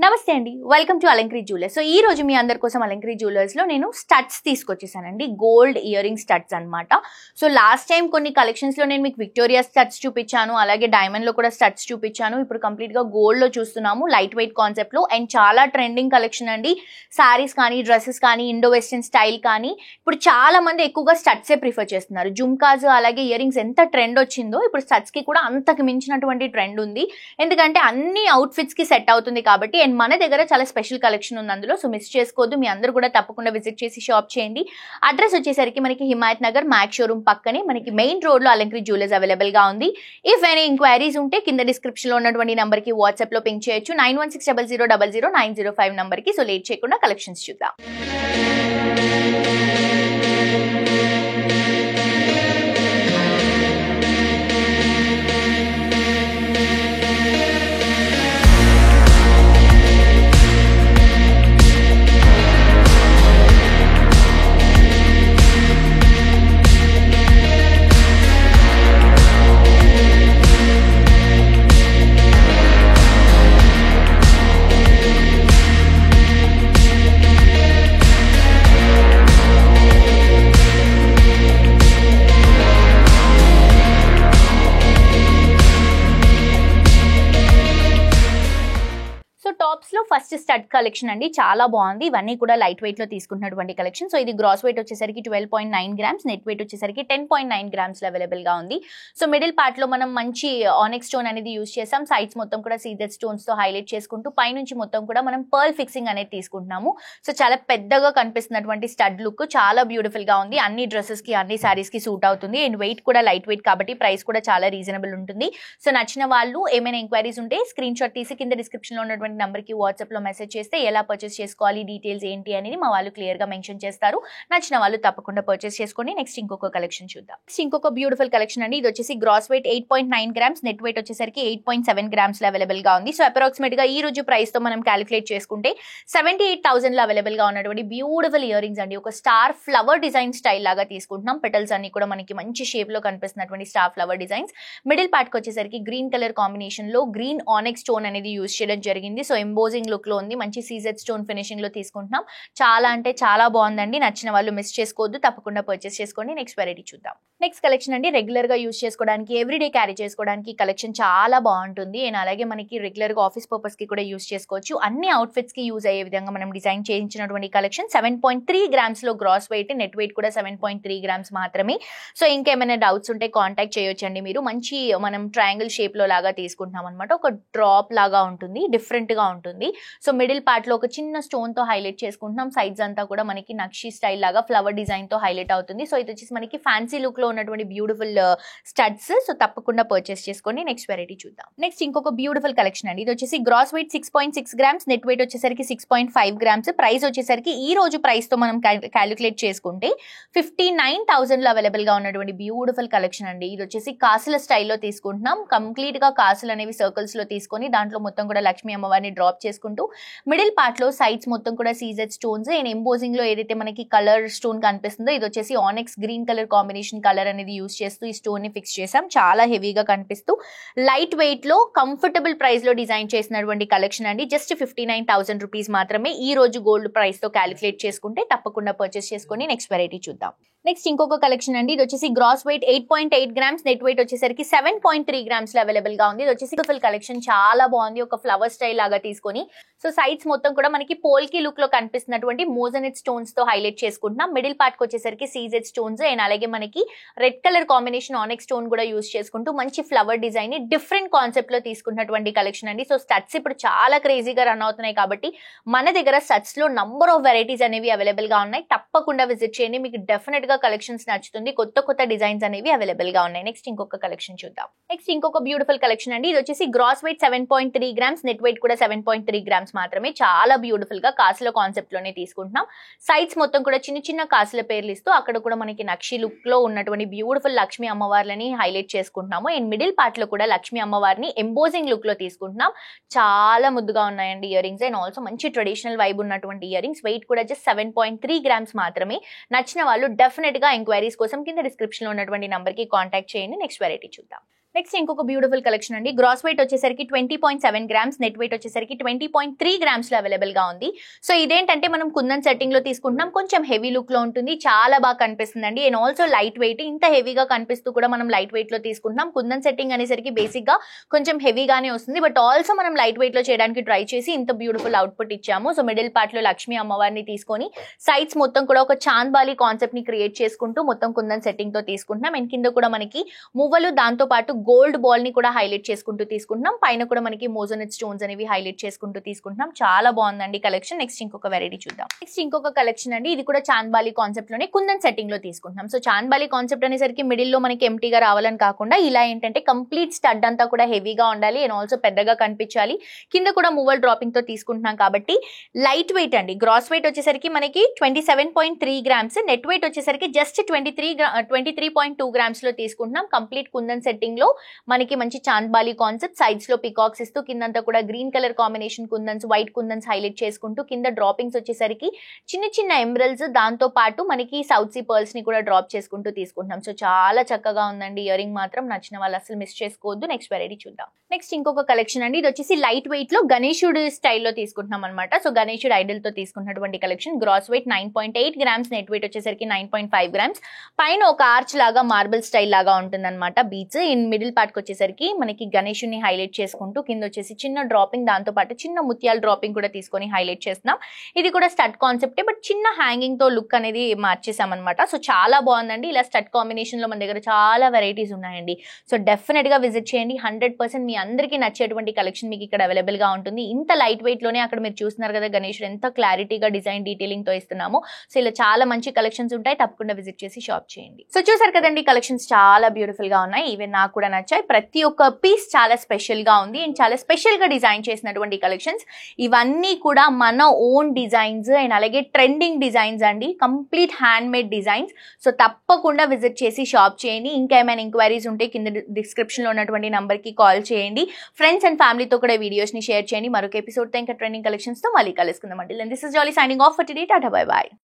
నమస్తే అండి, welcome to Alankari jewellers. So ఈ రోజు మీ అందరి కోసం అలంకరీ జ్యువెలర్స్ లో నేను స్టడ్స్ తీసుకొచ్చేసానండి, గోల్డ్ ఇయర్ రింగ్ స్టడ్స్ అనమాట. సో లాస్ట్ టైం కొన్ని కలెక్షన్స్ లో నేను మీకు విక్టోరియా స్టడ్స్ చూపించాను, అలాగే డైమండ్ లో కూడా స్టడ్స్ చూపించాను. ఇప్పుడు కంప్లీట్ గా గోల్డ్ లో చూస్తున్నాము, లైట్ వెయిట్ కాన్సెప్ట్ లో. అండ్ చాలా ట్రెండింగ్ కలెక్షన్ అండి. సారీస్ కానీ, డ్రెస్సెస్ కానీ, ఇండో వెస్టర్న్ స్టైల్ కానీ ఇప్పుడు చాలా మంది ఎక్కువగా స్టడ్సే ప్రిఫర్ చేస్తున్నారు. జుమ్కాస్ అలాగే ఇయర్ రింగ్స్ ఎంత ట్రెండ్ వచ్చిందో ఇప్పుడు స్టడ్స్ కి కూడా అంతకు మించినటువంటి ట్రెండ్ ఉంది. ఎందుకంటే అన్ని అవుట్ఫిట్స్ కి సెట్ అవుతుంది కాబట్టి. అండ్ మన దగ్గర చాలా స్పెషల్ కలెక్షన్ ఉంది అందులో. సో మిస్ చేసుకోవద్దు, మీ అందరూ కూడా తప్పకుండా విజిట్ చేసి షాప్ చేయండి. అడ్రస్ వచ్చేసరికి మనకి హిమాయత్ నగర్ మ్యాక్ షోరూమ్ పక్కనే మనకి మెయిన్ రోడ్ లో అలంకరీ జ్యువెలర్స్ అవైలబుల్ గా ఉంది. ఇఫ్ ఎనీ ఎంక్వైరీస్ ఉంటే కింద డిస్క్రిప్షన్ లో ఉన్నటువంటి నంబర్ కి వాట్సాప్ లో పింక్ చేయొచ్చు, 9160000905 నంబర్ కి. సో లేట్ చేయకుండా కలెక్షన్స్ చూద్దాం. టాప్స్ లో ఫస్ట్ స్టడ్ కలెక్షన్ అండి, చాలా బాగుంది. ఇవన్నీ కూడా లైట్ వెయిట్ లో తీసుకుంటున్నటువంటి కలెక్షన్. సో ఇది గ్రాస్ వెయిట్ వచ్చేసరికి 12.9 గ్రామ్స్, నెట్ వెయిట్ వచ్చేసరికి 10.9 గ్రామ్స్ అవైలబుల్ గా ఉంది. సో మిడిల్ పార్ట్ లో మనం మంచి ఆనిక్స్ స్టోన్ అనేది యూజ్ చేసాం. సైడ్స్ మొత్తం కూడా సీజెడ్ స్టోన్స్ తో హైలైట్ చేసుకుంటూ పైనుంచి మొత్తం కూడా మనం పర్ల్ ఫిక్సింగ్ అనేది తీసుకుంటున్నాము. సో చాలా పెద్దగా కనిపిస్తున్నటువంటి స్టడ్ లుక్ చాలా బ్యూటిఫుల్ గా ఉంది. అన్ని డ్రెస్సెస్ కి, అన్ని సారీస్ కి సూట్ అవుతుంది. అండ్ వెయిట్ కూడా లైట్ వెయిట్ కాబట్టి ప్రైస్ కూడా చాలా రీజనబుల్ ఉంటుంది. సో నచ్చిన వాళ్ళు ఏమైనా ఎంక్వైరీస్ ఉంటే స్క్రీన్ షాట్ తీసి కింద డిస్క్రిప్షన్ లో ఉన్నటువంటి నంబర్ కి వాట్సాప్ లో మెసేజ్ చేస్తే ఎలా పర్చేస్ చేసుకోవాలి, డీటెయిల్స్ ఏంటి అనేది మా వాళ్ళు క్లియర్ గా మెన్షన్ చేస్తారు. నచ్చిన వాళ్ళు తప్పకుండా పర్చేస్ చేసుకోండి. నెక్స్ట్ ఇంకొక కలెక్షన్ చూద్దాం. నెక్స్ట్ ఇంకొక బ్యూటిఫుల్ కలెక్షన్ అండి. ఇది వచ్చేసి gross weight 8.9 grams, net weight వచ్చేసరికి 8.7 గ్రామ్స్ లో అవైలబుల్ గా ఉంది. సో అప్రాక్సిమేట్ గా ఈ రోజు ప్రైస్ తో మనం క్యాలిక్యులేట్ చేసుకుంటే 78,000 లో అవైలబుల్ గా ఉన్నటువంటి బ్యూటిఫుల్ ఇయర్ రింగ్స్ అండి. ఒక స్టార్ ఫ్లవర్ డిజైన్ స్టైల్ లాగా తీసుకుంటున్నాం. పెటల్స్ అన్ని కూడా మనకి మంచి షేప్ లో కనిపిస్తున్నటువంటి star flower designs. Middle part కి వచ్చేసరికి గ్రీన్ కలర్ కాంబినేషన్ లో గ్రీన్ ఆనిక్స్ స్టోన్ అనేది యూజ్ చేయడం జరిగింది. సో ఎంబోజింగ్ లుక్ లో ఉంది, మంచి సీజెడ్ స్టోన్ ఫినిషింగ్ లో తీసుకుంటున్నాం. చాలా అంటే చాలా బాగుందండి. నచ్చిన వాళ్ళు మిస్ చేసుకోవద్దు, తప్పకుండా పర్చేస్ చేసుకోండి. నెక్స్ట్ వెరైటీ చూద్దాం. నెక్స్ట్ కలెక్షన్ అండి, రెగ్యులర్ గా యూజ్ చేసుకోవడానికి, ఎవ్రీడే క్యారీ చేసుకోవడానికి కలెక్షన్ చాలా బాగుంటుంది. అండ్ అలాగే మనకి రెగ్యులర్ గా ఆఫీస్ పర్పస్ కి కూడా యూజ్ చేసుకోవచ్చు. అన్ని అవుట్ఫిట్స్ కి యూజ్ అయ్యే విధంగా మనం డిజైన్ చేయించినటువంటి కలెక్షన్. 7.3 గ్రామ్స్ లో గ్రాస్ వెయిట్, నెట్ వెయిట్ కూడా 7.3 గ్రామ్స్ మాత్రమే. సో ఇంకేమైనా డౌట్స్ ఉంటే కాంటాక్ట్ చేయొచ్చండి మీరు. మంచి మనం ట్రయాంగిల్ షేప్ లో లాగా తీసుకుంటున్నాం అనమాట. ఒక డ్రాప్ లాగా ఉంటుంది, డిఫరెంట్ గా ఉంటుంది. సో మిడిల్ పార్ట్ లో ఒక చిన్న స్టోన్ తో హైలైట్ చేసుకుంటున్నాం. సైడ్స్ అంతా కూడా మనకి నక్షి స్టైల్ లాగా ఫ్లవర్ డిజైన్ తో హైలైట్ అవుతుంది. సో ఇది వచ్చేసి మనకి ఫ్యాన్సీ లుక్ లో ఉన్నటువంటి బ్యూటిఫుల్ స్టడ్స్. సో తప్పకుండా పర్చేస్ చేసుకోండి. నెక్స్ట్ వెరైటీ చూద్దాం. నెక్స్ట్ ఇంకొక బ్యూటిఫుల్ కలెక్షన్ అండి. ఇది వచ్చేసి gross weight 6.6 grams, net weight వచ్చేసరికి 6.5 గ్రామ్స్. ప్రైస్ వచ్చేసరికి ఈ రోజు ప్రైస్ తో మనం క్యాలిక్యులేట్ చేసుకుంటే 59,000 లో అవైలబుల్ గా ఉన్నటువంటి బ్యూటిఫుల్ కలెక్షన్ అండి. ఇది వచ్చేసి కాసుల స్టైల్లో తీసుకుంటున్నాం. కంప్లీట్ గా కాసులు అనేవి సర్కిల్స్ లో తీసుకొని దాంట్లో మొత్తం కూడా లక్ష్మీ అమ్మవారిని డ్రాప్ చేసుకుంటూ మిడిల్ పార్ట్ లో సైడ్స్ మొత్తం కూడా సీజెడ్ స్టోన్స్. అండ్ ఎంబోజింగ్ లో ఏదైతే మనకి కలర్ స్టోన్ కనిపిస్తుందో ఇది వచ్చేసి onyx green colour combination colour అనేది యూజ్ చేస్తూ ఈ స్టోన్ ని ఫిక్స్ చేసాం. చాలా హెవీగా కనిపిస్తూ లైట్ వెయిట్ లో కంఫర్టబుల్ ప్రైస్ లో డిజైన్ చేసినటువంటి కలెక్షన్ అండి. జస్ట్ 59,000 రూపీస్ మాత్రమే. ఈ రోజు గోల్డ్ ప్రైస్ తో క్యాలిక్యులేట్ చేసుకుంటే తప్పకుండా పర్చేస్ చేసుకొని నెక్స్ట్ వెరైటీ చూద్దాం. నెక్స్ట్ ఇంకొక కలెక్షన్ అండి. ఇది వచ్చేసి gross weight 8.8 grams, net weight వచ్చేసరికి 7.3 గ్రామ్స్ లో అవైలబుల్ గా ఉంది. ఇది వచ్చేసి ఫుల్ కలెక్షన్ చాలా బాగుంది. ఒక ఫ్లవర్ స్టైల్ లాగా తీసుకొని సో సైడ్స్ మొత్తం కూడా మనకి పోల్కి లుక్ లో కనిపిస్తున్నటువంటి మోజనెట్ స్టోన్స్ తో హైలైట్ చేసుకుంటున్నాం. మిడిల్ పార్ట్ కి వచ్చేసరికి సీజెడ్ స్టోన్స్ అండ్ అలాగే మనకి red colour combination onyx stone కూడా యూజ్ చేసుకుంటూ మంచి ఫ్లవర్ డిజైన్ ని డిఫరెంట్ కాన్సెప్ట్ లో తీసుకున్నటువంటి కలెక్షన్ అండి. సో స్టడ్స్ ఇప్పుడు చాలా క్రేజీగా రన్ అవుతున్నాయి కాబట్టి మన దగ్గర స్టడ్స్ లో నంబర్ ఆఫ్ వెరైటీస్ అనేవి అవైలబుల్ గా ఉన్నాయి. తప్పకుండా విజిట్ చేయండి, మీకు డెఫినెట్ గా కలెక్షన్స్ నచ్చుతుంది. కొత్త కొత్త డిజైన్స్ అనేవి అవైలబుల్ గా ఉన్నాయి. నెక్స్ట్ ఇంకొక కలెక్షన్ చూద్దాం. నెక్స్ట్ ఇంకొక బ్యూటిఫుల్ కలెక్షన్ అండి. ఇది వచ్చేసి gross weight 7.3 grams, net weight కూడా 7.3 గ్రామ్స్ మాత్రమే. చాలా బ్యూటిఫుల్ గా కాసుల కాన్సెప్ట్ లోనే తీసుకుంటున్నాం. సైడ్స్ మొత్తం కూడా చిన్న చిన్న కాసుల పేర్లు ఇస్తూ అక్కడ కూడా మనకి నక్షి లుక్ లో ఉన్నటువంటి బ్యూటిఫుల్ లక్ష్మీ అమ్మవార్లని హైలైట్ చేసుకుంటున్నాము. అండ్ మిడిల్ పార్ట్ లో కూడా లక్ష్మీ అమ్మవారిని ఎంబోజింగ్ లుక్ లో తీసుకుంటున్నాం. చాలా ముద్దుగా ఉన్నాయండి ఇయర్ రింగ్స్. అండ్ ఆల్సో మంచి ట్రెడిషనల్ వైబ్ ఉన్నటువంటి ఇయర్ రింగ్స్. వెయిట్ కూడా జస్ట్ 7.3 గ్రామ్స్ మాత్రమే. నచ్చిన వాళ్ళు డెఫినెట్ గా ఎంక్వైరీస్ కోసం కింద డిస్క్రిప్షన్ లో ఉన్నటువంటి నంబర్ కి కాంటాక్ట్ చేయండి. నెక్స్ట్ వెరైటీ చూద్దాం. నెక్స్ట్ ఇంకొక బ్యూటిఫుల్ కలెక్షన్ అండి. గ్రాస్ వెయిట్ వచ్చేసరికి 20.7 గ్రామ్స్, నెట్ వెయిట్ వచ్చేసరికి 20.3 గ్రామ్స్ లో అవైలబుల్ గా ఉంది. సో ఇదేంటంటే మనం కుందన్ సెట్టింగ్ లో తీసుకుంటున్నాం, కొంచెం హెవీ లుక్ లో ఉంటుంది, చాలా బాగా కనిపిస్తుందండి. అండ్ ఆల్సో లైట్ వెయిట్, ఇంత హెవీగా కనిపిస్తూ కూడా మనం లైట్ వెయిట్ లో తీసుకుంటున్నాం. కుందన్ సెట్టింగ్ అనేసరికి బేసిక్ గా కొంచెం హెవీగానే వస్తుంది, బట్ ఆల్సో మనం లైట్ వెయిట్ లో చేయడానికి ట్రై చేసి ఇంత బ్యూటిఫుల్ అవుట్పుట్ ఇచ్చాము. సో మిడిల్ పార్ట్ లో లక్ష్మీ అమ్మవారిని తీసుకొని సైడ్స్ మొత్తం కూడా ఒక చాంద్బాలి కాన్సెప్ట్ ని క్రియేట్ చేసుకుంటూ మొత్తం కుందన్ సెట్టింగ్ తో తీసుకుంటున్నాం. అండ్ కింద కూడా మనకి మువ్వలు, దాంతో పాటు గోల్డ్ బాల్ ని కూడా హైలైట్ చేసుకుంటూ తీసుకుంటున్నాం. పైన కూడా మనకి మోజోనెట్ స్టోన్స్ అనేవి హైలైట్ చేసుకుంటూ తీసుకుంటున్నాం. చాలా బాగుందండి కలెక్షన్. నెక్స్ట్ ఇంకొక వెరైటీ చూద్దాం. నెక్స్ట్ ఇంకొక కలెక్షన్ అండి, ఇది కూడా చాంద్బాలి కాన్సెప్ట్ లోనే కుందన్ సెట్టింగ్ లో తీసుకుంటున్నాం. సో చాంద్బాలి కాన్సెప్ట్ అనేసరికి మిడిల్ లో మనకి ఎంటీగా రావాలని కాకుండా ఇలా ఏంటంటే కంప్లీట్ స్టడ్ అంతా కూడా హెవీగా ఉండాలి అండ్ ఆల్సో పెద్దగా కనిపించాలి. కింద కూడా మువ్వల్ డ్రాపింగ్ తో తీసుకుంటున్నాం కాబట్టి లైట్ వెయిట్ అండి. గ్రాస్ వెయిట్ వచ్చేసరికి మనకి 27.3 గ్రామ్స్, నెట్ వెయిట్ వచ్చేసరికి జస్ట్ 23.2 గ్రామ్స్ లో తీసుకుంటున్నాం. కంప్లీట్ కుందన్ సెట్టింగ్ లో మనకి మంచి చాంద్బాలి కాన్సెప్ట్, సైడ్స్ లో పికాక్స్ ఇస్తూ కిందంతా కూడా గ్రీన్ కలర్ కాంబినేషన్ కుందన్స్, వైట్ కుందన్స్ హైలైట్ చేసుకుంటూ కింద డ్రాపింగ్స్ వచ్చేసరికి చిన్న చిన్న ఎంబ్రల్స్, దాంతో పాటు మనకి సౌత్ సీ పర్ల్స్ ని కూడా డ్రాప్ చేసుకుంటూ తీసుకుంటున్నాం. సో చాలా చక్కగా ఉందండి. ఇయర్ రింగ్ మాత్రం నచ్చిన వాళ్ళు అసలు మిస్ చేసుకోవద్దు. నెక్స్ట్ వెరైటీ చూద్దాం. నెక్స్ట్ ఇంకొక కలెక్షన్ అండి, ఇది వచ్చేసి లైట్ వెయిట్ లో గణేశుడు స్టైల్లో తీసుకుంటున్నాం అనమాట. సో గణేశుడు ఐడల్ తో తీసుకున్నటువంటి collection. Gross weight 9.8 grams, net weight వచ్చేసరికి 9.5 గ్రామ్స్. పైన ఒక ఆర్చ్ లాగా మార్బుల్ స్టైల్ లాగా ఉంటుంది అనమాట బీట్స్. ఇన్ మిడిల్ పార్ట్ కి వచ్చేసరికి మనకి గణేశుని హైలైట్ చేసుకుంటూ కింద వచ్చేసి చిన్న డ్రాపింగ్, దాంతో పాటు చిన్న ముత్యాల డ్రాపింగ్ కూడా తీసుకొని హైలైట్ చేస్తున్నాం. ఇది కూడా స్టడ్ కాన్సెప్టే, బట్ చిన్న హ్యాంగింగ్ తో లుక్ అనేది మార్చేసాం అనమాట. సో చాలా బాగుందండి. ఇలా స్టడ్ కాంబినేషన్ లో మన దగ్గర చాలా వెరైటీస్ ఉన్నాయండి. సో డెఫినెట్ గా విజిట్ చేయండి. 100% మీ అందరికీ నచ్చేటువంటి కలెక్షన్ మీకు ఇక్కడ అవైలబుల్ గా ఉంటుంది. ఇంత లైట్ వెయిట్ లోనే అక్కడ మీరు చూస్తున్నారు కదా గణేశుడు ఎంత క్లారిటీగా డిజైన్ డీటెయిలింగ్ తో ఇస్తున్నాము. సో ఇలా చాలా మంచి కలెక్షన్స్ ఉంటాయి, తప్పకుండా విజిట్ చేసి షాప్ చేయండి. సో చూసారు కదండి, కలెక్షన్స్ చాలా బ్యూటిఫుల్ గా ఉన్నాయి. ఈవెన్ నాకు కూడా నచ్చాయి. ప్రతి ఒక్క పీస్ చాలా స్పెషల్ గా ఉంది అండ్ చాలా స్పెషల్ గా డిజైన్ చేసినటువంటి కలెక్షన్స్. ఇవన్నీ కూడా మన ఓన్ డిజైన్స్ అండ్ అలాగే ట్రెండింగ్ డిజైన్స్ అండి, complete hand made designs. So తప్పకుండా విజిట్ చేసి షాప్ చేయండి. ఇంకా ఏమైనా ఎంక్వైరీస్ ఉంటే కింద డిస్క్రిప్షన్ లో ఉన్నటువంటి నంబర్ కి కాల్ చేయండి. ఫ్రెండ్స్ అండ్ ఫ్యామిలీతో కూడా వీడియోస్ ని షేర్ చేయండి. మరొక ఎపిసోడ్ తో ఇంకా ట్రెండింగ్ కలెక్షన్స్ తో మళ్ళీ కలుసుకుందాం. అండి this is jolly signing off for today. Tata bye by.